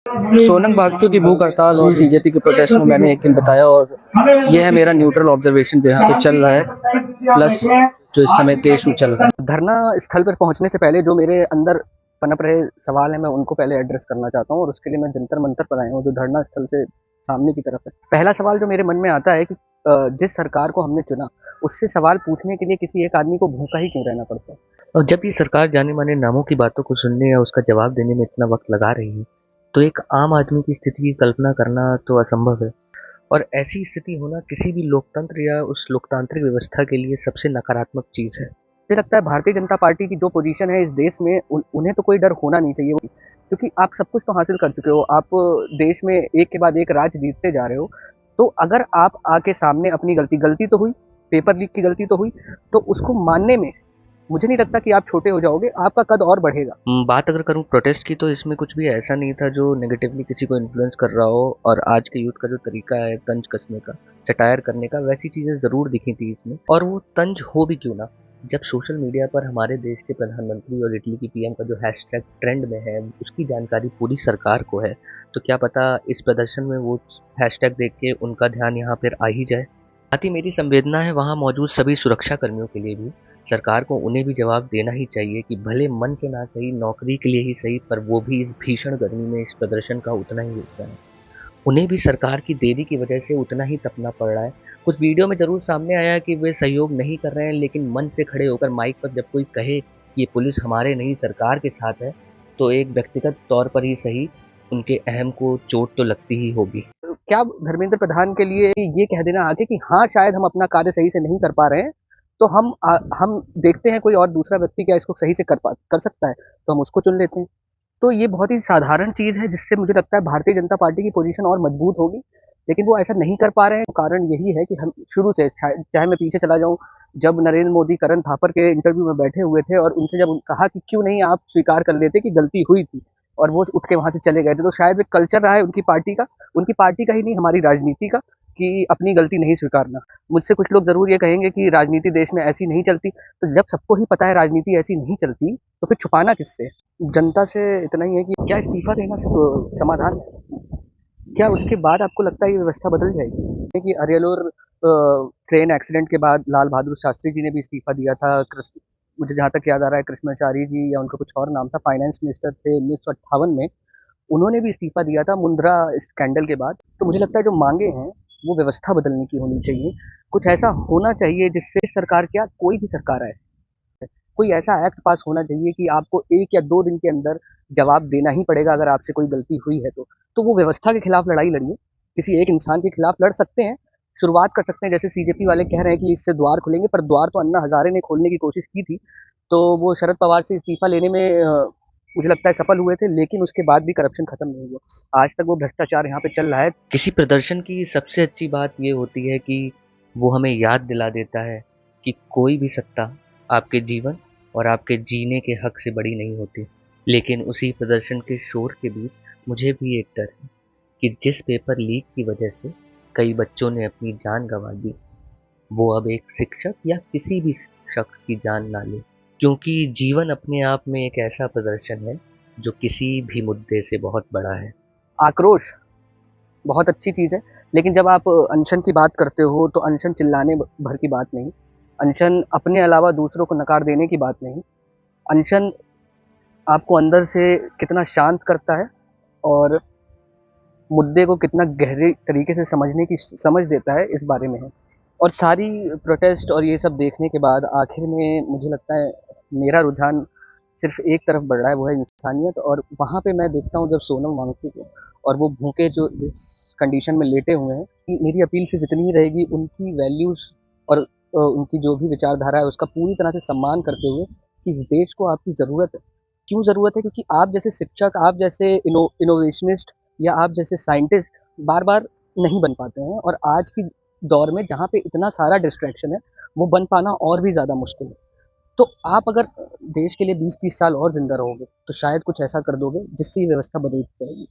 सोनम बागचू की भूख हड़ताल और बीजेपी के प्रोटेस्ट में मैंने एक दिन बताया, और ये है मेरा न्यूट्रल ऑब्जर्वेशन जो यहाँ पे चल रहा है, प्लस जो इस समय देश में चल रहा है। धरना स्थल पर पहुंचने से पहले जो मेरे अंदर पनप रहे सवाल है, मैं उनको पहले एड्रेस करना चाहता हूँ, और उसके लिए मैं जंतर मंतर पर आया हूँ जो धरना स्थल से सामने की तरफ है। पहला सवाल जो मेरे मन में आता है कि जिस सरकार को हमने चुना, उससे सवाल पूछने के लिए किसी एक आदमी को भूखा ही क्यों रहना पड़ता है। और जब ये सरकार जाने माने नामों की बातों को सुनने या उसका जवाब देने में इतना वक्त लगा रही है, तो एक आम आदमी की स्थिति की कल्पना करना तो असंभव है। और ऐसी स्थिति होना किसी भी लोकतंत्र या उस लोकतांत्रिक व्यवस्था के लिए सबसे नकारात्मक चीज है। मुझे लगता है भारतीय जनता पार्टी की जो पोजीशन है इस देश में, उन्हें तो कोई डर होना नहीं चाहिए, क्योंकि आप सब कुछ तो हासिल कर चुके हो। आप देश में एक के बाद एक राज जीतते जा रहे हो। तो अगर आप आके सामने अपनी गलती तो हुई, पेपर लीक की गलती तो हुई, तो उसको मानने में मुझे नहीं लगता कि आप छोटे हो जाओगे, आपका कद और बढ़ेगा। बात अगर करूं प्रोटेस्ट की, तो इसमें कुछ भी ऐसा नहीं था जो नेगेटिवली किसी को इन्फ्लुएंस कर रहा हो। और आज के यूथ का जो तरीका है तंज कसने का, सटायर करने का, वैसी चीजें जरूर दिखी थी इसमें। और वो तंज हो भी क्यों ना, जब सोशल मीडिया पर हमारे देश के प्रधानमंत्री और इटली की पीएम का जो हैशटैग ट्रेंड में है, उसकी जानकारी पूरी सरकार को है, तो क्या पता इस प्रदर्शन में वो हैशटैग देख के उनका ध्यान यहाँ पर आ ही जाए। साथ ही मेरी संवेदना है वहाँ मौजूद सभी सुरक्षा कर्मियों के लिए भी। सरकार को उन्हें भी जवाब देना ही चाहिए कि भले मन से ना सही, नौकरी के लिए ही सही, पर वो भी इस भीषण गर्मी में इस प्रदर्शन का उतना ही हिस्सा है। उन्हें भी सरकार की देरी की वजह से उतना ही तपना पड़ रहा है। कुछ वीडियो में ज़रूर सामने आया कि वे सहयोग नहीं कर रहे हैं, लेकिन मन से खड़े होकर माइक पर जब कोई कहे कि ये पुलिस हमारे नहीं सरकार के साथ है, तो एक व्यक्तिगत तौर पर ही सही उनके अहम को चोट तो लगती ही होगी। क्या धर्मेंद्र प्रधान के लिए ये कह देना आगे कि हाँ शायद हम अपना कार्य सही से नहीं कर पा रहे हैं, तो हम देखते हैं कोई और दूसरा व्यक्ति क्या इसको सही से कर सकता है, तो हम उसको चुन लेते हैं। तो ये बहुत ही साधारण चीज़ है, जिससे मुझे लगता है भारतीय जनता पार्टी की पोजीशन और मजबूत होगी। लेकिन वो ऐसा नहीं कर पा रहे हैं। कारण यही है कि हम शुरू से, चाहे मैं पीछे चला जाऊं, जब नरेंद्र मोदी करण थापर के इंटरव्यू में बैठे हुए थे और उनसे जब कहा कि क्यों नहीं आप स्वीकार कर लेते कि गलती हुई थी, और वो उठ के वहां से चले गए थे, तो शायद एक कल्चर रहा है उनकी पार्टी का ही नहीं, हमारी राजनीति का, कि अपनी गलती नहीं स्वीकारना। मुझसे कुछ लोग जरूर ये कहेंगे कि राजनीति देश में ऐसी नहीं चलती, तो जब सबको ही पता है राजनीति ऐसी नहीं चलती, तो फिर छुपाना किससे। जनता से इतना ही है कि क्या इस्तीफा देना सिर्फ समाधान है? क्या उसके बाद आपको लगता है ये व्यवस्था बदल जाएगी? कि अरियलूर ट्रेन एक्सीडेंट के बाद लाल बहादुर शास्त्री जी ने भी इस्तीफा दिया था। मुझे जहाँ तक याद आ रहा है, कृष्णाचारी जी या उनका कुछ और नाम था, फाइनेंस मिनिस्टर थे 1958 में, उन्होंने भी इस्तीफा दिया था मुंद्रा स्कैंडल के बाद। तो मुझे लगता है जो मांगे हैं वो व्यवस्था बदलने की होनी चाहिए। कुछ ऐसा होना चाहिए जिससे सरकार, क्या कोई भी सरकार आए, कोई ऐसा एक्ट पास होना चाहिए कि आपको 1 या 2 दिन के अंदर जवाब देना ही पड़ेगा अगर आपसे कोई गलती हुई है तो। तो वो व्यवस्था के खिलाफ लड़ाई लड़िए, किसी एक इंसान के खिलाफ लड़ सकते हैं, शुरुआत कर सकते हैं। जैसे सीजेपी वाले कह रहे हैं कि इससे द्वार खुलेंगे, पर द्वार तो अन्ना हजारे ने खोलने की कोशिश की थी, तो वो शरद पवार से इस्तीफा लेने में मुझे लगता है सफल हुए थे, लेकिन उसके बाद भी करप्शन खत्म नहीं हुआ। आज तक वो भ्रष्टाचार यहाँ पे चल रहा है। किसी प्रदर्शन की सबसे अच्छी बात ये होती है कि वो हमें याद दिला देता है कि कोई भी सत्ता आपके जीवन और आपके जीने के हक से बड़ी नहीं होती। लेकिन उसी प्रदर्शन के शोर के बीच मुझे भी एक डर है कि जिस पेपर लीक की वजह से कई बच्चों ने अपनी जान गंवा दी, वो अब एक शिक्षक या किसी भी शख्स की जान ना ले। क्योंकि जीवन अपने आप में एक ऐसा प्रदर्शन है जो किसी भी मुद्दे से बहुत बड़ा है। आक्रोश बहुत अच्छी चीज़ है, लेकिन जब आप अनशन की बात करते हो, तो अनशन चिल्लाने भर की बात नहीं, अनशन अपने अलावा दूसरों को नकार देने की बात नहीं। अनशन आपको अंदर से कितना शांत करता है और मुद्दे को कितना गहरे तरीके से समझने की समझ देता है, इस बारे में है। और सारी प्रोटेस्ट और ये सब देखने के बाद आखिर में मुझे लगता है मेरा रुझान सिर्फ एक तरफ बढ़ रहा है, वो है इंसानियत। और वहाँ पे मैं देखता हूँ जब सोनम वांगचुक को और वो भूखे जो जिस कंडीशन में लेटे हुए हैं, कि मेरी अपील सिर्फ इतनी ही रहेगी, उनकी वैल्यूज़ और उनकी जो भी विचारधारा है उसका पूरी तरह से सम्मान करते हुए, कि इस देश को आपकी ज़रूरत है। क्यों ज़रूरत है? क्योंकि आप जैसे शिक्षक, आप जैसे इनोवेशनिस्ट या आप जैसे साइंटिस्ट बार बार नहीं बन पाते हैं, और आज की दौर में जहाँ पे इतना सारा डिस्ट्रैक्शन है, वो बन पाना और भी ज़्यादा मुश्किल है। तो आप अगर देश के लिए 20-30 साल और ज़िंदा रहोगे, तो शायद कुछ ऐसा कर दोगे जिससे ये व्यवस्था बदल जाएगी।